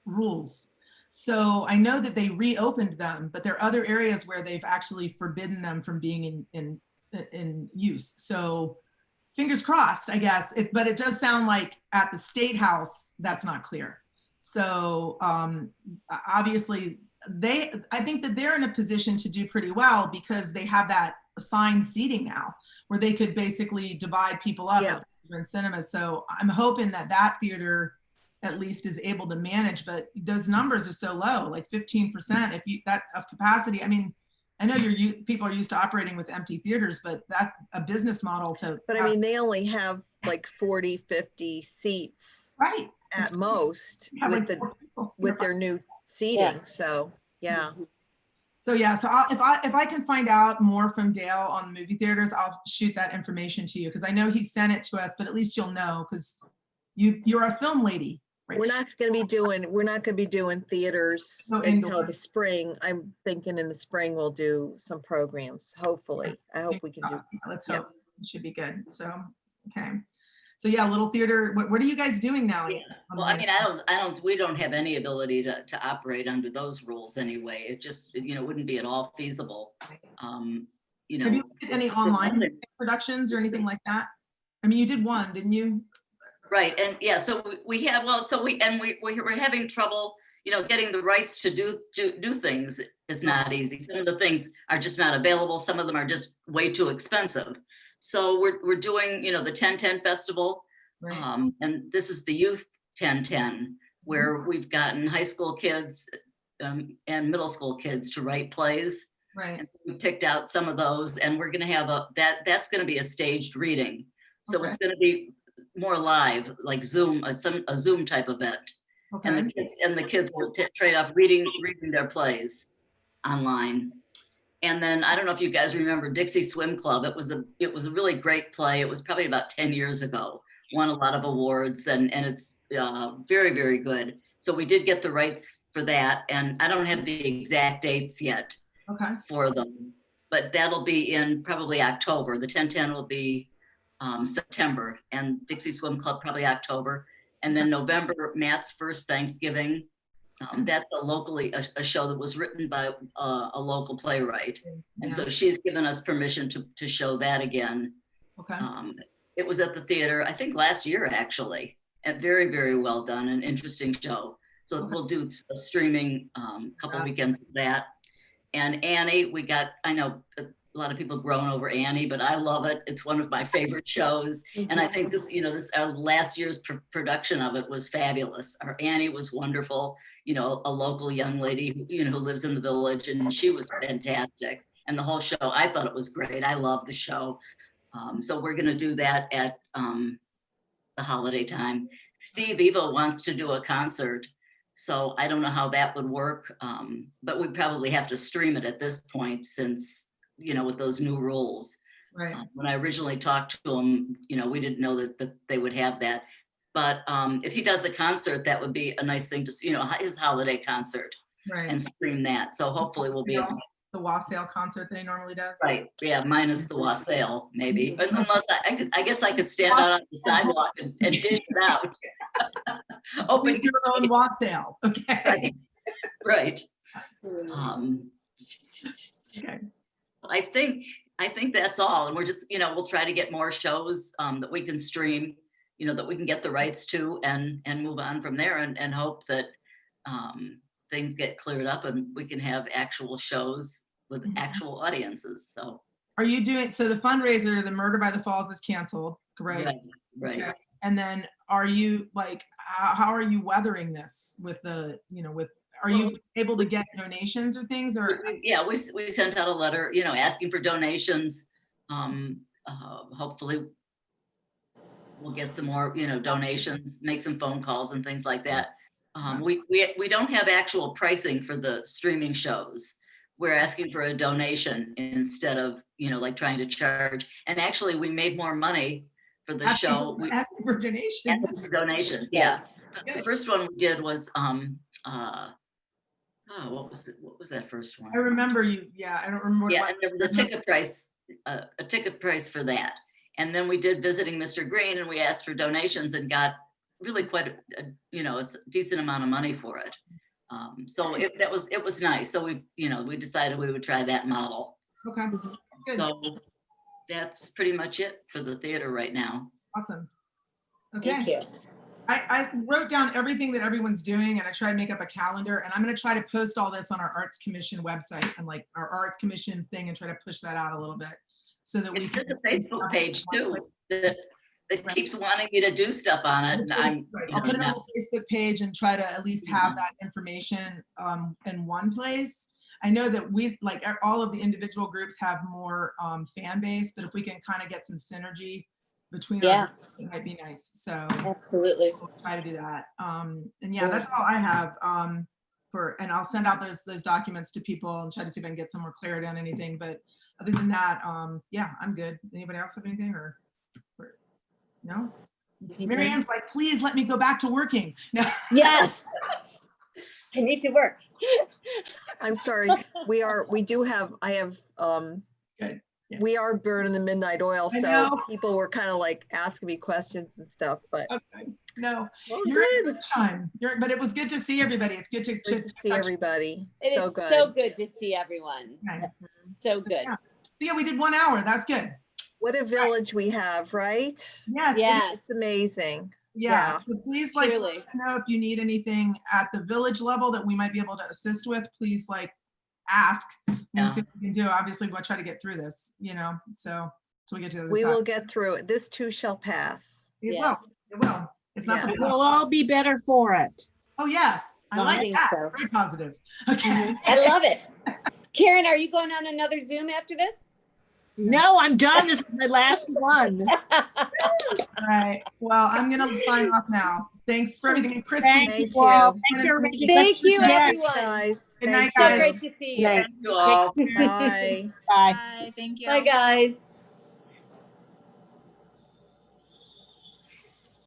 rules. So I know that they reopened them, but there are other areas where they've actually forbidden them from being in use. So fingers crossed, I guess. But it does sound like at the State House, that's not clear. So obviously I think that they're in a position to do pretty well because they have that assigned seating now, where they could basically divide people up Yeah. at the different cinemas. So I'm hoping that that theater at least is able to manage, but those numbers are so low, like 15%. If you that of capacity, I mean, I know people are used to operating with empty theaters, but that a business model to. But I mean, they only have like 40, 50 seats Right. at It's- most you have with like the 4 people. with their new seating. So yeah. So yeah, so if I can find out more from Dale on the movie theaters, I'll shoot that information to you, because I know he sent it to us, but at least you'll know, because you're a film lady. Right? We're not going to be doing theaters No until indoor. the spring. I'm thinking in the spring we'll do some programs. Hopefully. I hope we can do. Yeah, let's yeah. hope. It should be good. So, okay. So yeah, little theater. What are you guys doing now? Yeah. Well, I mean, we don't have any ability to operate under those rules anyway. It just, wouldn't be at all feasible. Have you looked at any online productions or anything like that? I mean, you did one, didn't you? Right, and yeah, so we have, we're having trouble, getting the rights to do things is not easy. Some of the things are just not available. Some of them are just way too expensive. So we're doing, the 1010 festival, Right. and this is the Youth 1010, where we've gotten high school kids and middle school kids to write plays. Right. And we picked out some of those, and we're going to have that's going to be a staged reading. So Okay. it's going to be more live, like Zoom, a Zoom type event. Okay. And the kids will trade off reading their plays online. And then I don't know if you guys remember Dixie Swim Club. It was a really great play. It was probably about 10 years ago. Won a lot of awards, and it's very, very good. So we did get the rights for that, and I don't have the exact dates yet Okay. for them, but that'll be in probably October. The 1010 will be September, and Dixie Swim Club probably October, and then November, Matt's First Thanksgiving. That's a show that was written by a local playwright, and Yeah. so she's given us permission to show that again. Okay. It was at the theater, I think last year actually, and very, very well done, an interesting show. So Okay. we'll do a streaming couple weekends of that. And Annie, I know a lot of people groan over Annie, but I love it. It's one of my favorite shows. And I think our last year's production of it was fabulous. Our Annie was wonderful, a local young lady, who lives in the village, and she was fantastic. And the whole show, I thought it was great. I love the show. So we're going to do that at the holiday time. Steve Evo wants to do a concert. So I don't know how that would work, but we probably have to stream it at this point since, with those new rules. Right. When I originally talked to him, we didn't know that they would have that. But if he does a concert, that would be a nice thing to, his holiday concert, Right. and stream that. So hopefully we'll be able to. The Wassail concert that he normally does. Right, yeah, minus the wassail, maybe, but unless I guess I could stand out on the sidewalk and dish it out. Open Open your own Wassail. Okay. Right. Okay. I think that's all, and we're just, we'll try to get more shows that we can stream, that we can get the rights to, and move on from there, and hope that things get cleared up and we can have actual shows with actual audiences. So Are you doing, so the fundraiser, the Murder by the Falls is canceled, correct? right. Okay. And then are you how are you weathering this with are you able to get donations or things, or? Yeah, we sent out a letter, asking for donations. Hopefully we'll get some more, donations, make some phone calls and things like that. We don't have actual pricing for the streaming shows. We're asking for a donation instead of, like trying to charge. And actually we made more money for the show. Asking for donations. Asking for donations, yeah. The Good. first one we did was, what was that first one? I remember you, yeah, I don't remember what it Yeah, was. and the ticket price, a ticket price for that. And then we did Visiting Mr. Green, and we asked for donations and got really quite a decent amount of money for it. So it was nice. So we decided we would try that model. Okay, good, So that's pretty much it for the theater right now. awesome. Thank Okay, you. I wrote down everything that everyone's doing, and I tried to make up a calendar, and I'm gonna try to post all this on our Arts Commission website and like our Arts Commission thing, and try to push that out a little bit. so that we It's can. just a Facebook page too, that keeps wanting me to do stuff on it, and I'm, Right. you I'll put it know, on the Facebook page and try to at least have that information in one place. I know that we, like, all of the individual groups have more fan base, but if we can kind of get some synergy between Yeah. our groups, it might be nice. So Absolutely. we'll try to do that. And yeah, that's all I have and I'll send out those documents to people and try to see if I can get some more clarity on anything. But other than that, yeah, I'm good. Anybody else have anything or no? Mary Ann's like, please let me go back to working. No. Yes. I need to work. I'm sorry, I have, Good. Yeah. we are burning the midnight oil, I so know. people were kind of like asking me questions and stuff, but. Okay. No, Oh, you're in good. good time. But it was good to see everybody. It's good to Good to see touch- everybody. It So is good. so good to see everyone. Okay. So good. Yeah. So yeah, we did 1 hour. That's good. What a village we have, right? Yes. it is. Yes. It's amazing. Yeah. So please, like, Truly. let us know if you need anything at the village level that we might be able to assist with. Please, like, ask and Yeah. see what we can do. Obviously, we'll try to get through this, so we get to the other We side. will get through it. This too shall pass. It Yes. will. It will. It's not Yeah. the We'll all be better for it. Oh, yes. I I like think that. so. It's very positive. Okay. I love it. Karen, are you going on another Zoom after this? No, I'm done. This is my last one. All right. Well, I'm going to sign off now. Thanks for everything. And Christy, Thank Thank you all. you. Thanks for making Thank such you, a- Yes. everyone. Guys. Good night, Thank So guys. you. great to see you. Night. thank you all. Bye. Bye. Bye, thank you. Bye, guys.